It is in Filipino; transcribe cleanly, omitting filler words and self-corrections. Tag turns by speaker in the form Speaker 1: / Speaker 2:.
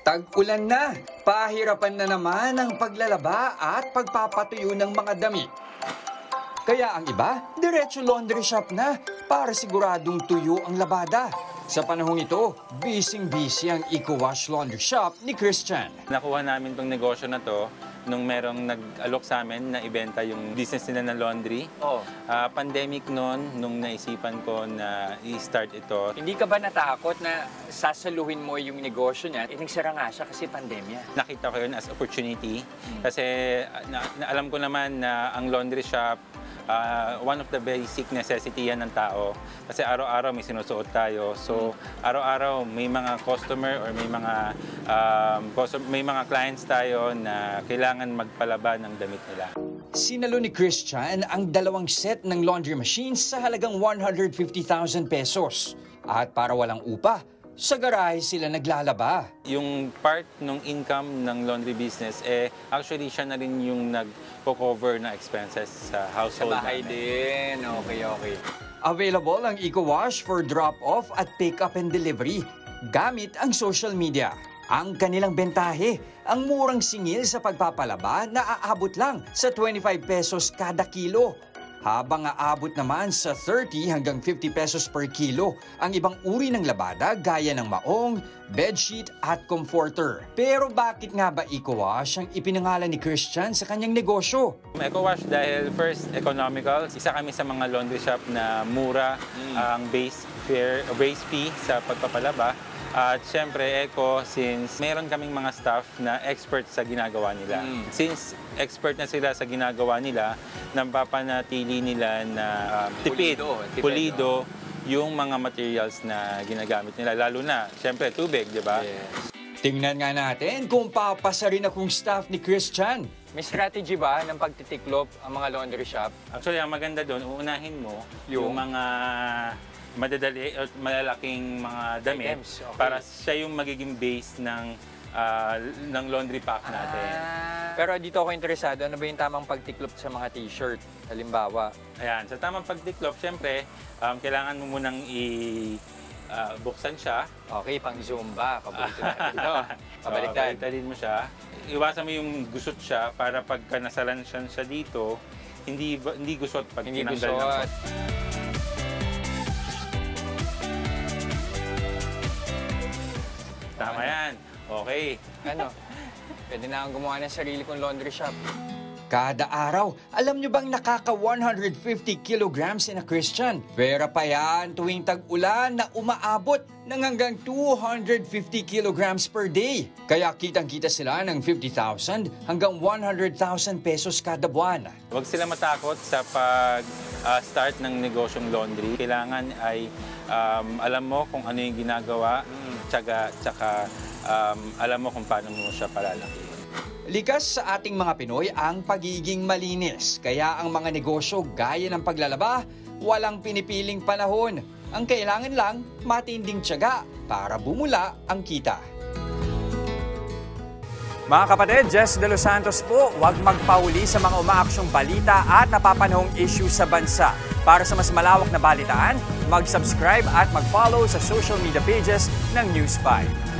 Speaker 1: Tag-ulan na, pahirapan na naman ang paglalaba at pagpapatuyo ng mga damit. Kaya ang iba, diretso laundry shop na para siguradong tuyo ang labada. Sa panahong ito, busy-busy ang Eco-Wash Laundry Shop ni Christian.
Speaker 2: Nakuha namin tong negosyo na to nung merong nag-alok sa amin na ibenta yung business nila na laundry. Pandemic noon, nung naisipan ko na i-start ito.
Speaker 3: Hindi ka ba natakot na sasaluhin mo yung negosyo niya? Nagsara nga siya kasi pandemya.
Speaker 2: Nakita ko yun as opportunity kasi alam ko naman na ang laundry shop, one of the basic necessity yan ng tao. Kasi araw-araw may sinusuot tayo. So, araw-araw may mga customer or may mga clients tayo na kailangan magpalaba ng damit nila.
Speaker 1: Sinalo ni Christian ang 2 set ng laundry machines sa halagang 150,000 pesos. At para walang upa, sa garahe sila naglalaba.
Speaker 2: Yung part ng income ng laundry business, actually siya na rin yung nagpo-cover na expenses sa household
Speaker 3: Sa bahay
Speaker 2: namin.
Speaker 3: din. Okay.
Speaker 1: Available ang Eco-Wash for drop-off at pick-up and delivery gamit ang social media. Ang kanilang bentahe, ang murang singil sa pagpapalaba na aabot lang sa 25 pesos kada kilo. Habang aabot naman sa 30 hanggang 50 pesos per kilo ang ibang uri ng labada gaya ng maong, bedsheet at comforter. Pero bakit nga ba Eco-Wash ang ipinangalan ni Christian sa kanyang negosyo?
Speaker 2: Eco-Wash dahil first, economical. Isa kami sa mga laundry shop na mura ang base fee sa pagpapalaba. At syempre, Eco, since meron kaming mga staff na expert sa ginagawa nila. Since expert na sila sa ginagawa nila, napapanatili nila na pulido yung mga materials na ginagamit nila. Lalo na, syempre, tubig, di ba?
Speaker 3: Yes.
Speaker 1: Tingnan nga natin kung papasa rin akong staff ni Christian.
Speaker 3: May strategy ba ng pagtitiklop ang mga laundry shop?
Speaker 2: Actually, ang maganda doon, uunahin mo yung mga madadali at malalaking mga damit
Speaker 3: items, okay.
Speaker 2: Para siya yung magiging base ng laundry pack natin.
Speaker 3: Pero dito ako interesado, ano ba yung tamang pagtiklop sa mga t-shirt? Halimbawa.
Speaker 2: Ayan, sa tamang pagtiklop, syempre, kailangan mo munang buksan siya.
Speaker 3: Okay, pang Zumba. Paborito natin ito. Pabaliktad.
Speaker 2: Pabaliktadin mo siya. Iwasan mo yung gusot siya para pagka nasalan siya dito, hindi gusot pag
Speaker 3: Hindi
Speaker 2: tinanggal
Speaker 3: gusot.
Speaker 2: ng Tama yan. Okay.
Speaker 3: Ano? Pwede na akong gumawa ng sarili kong laundry shop.
Speaker 1: Kada araw, alam nyo bang nakaka 150 kilograms na Christian? Pera pa yan tuwing tag-ulan na umaabot ng hanggang 250 kilograms per day. Kaya kitang-kita sila ng 50,000 hanggang 100,000 pesos kada buwan.
Speaker 2: Huwag sila matakot sa pag-start ng negosyong laundry. Kailangan ay alam mo kung ano yung ginagawa, tsaka alam mo kung paano mo siya palalakihin.
Speaker 1: Likas sa ating mga Pinoy ang pagiging malinis. Kaya ang mga negosyo gaya ng paglalaba, walang pinipiling panahon. Ang kailangan lang, matinding tiyaga para bumula ang kita.
Speaker 4: Mga kapatid, Jess De Los Santos po, huwag magpahuli sa mga umaaksyong balita at napapanahong issue sa bansa. Para sa mas malawak na balitaan, mag-subscribe at mag-follow sa social media pages ng News 5.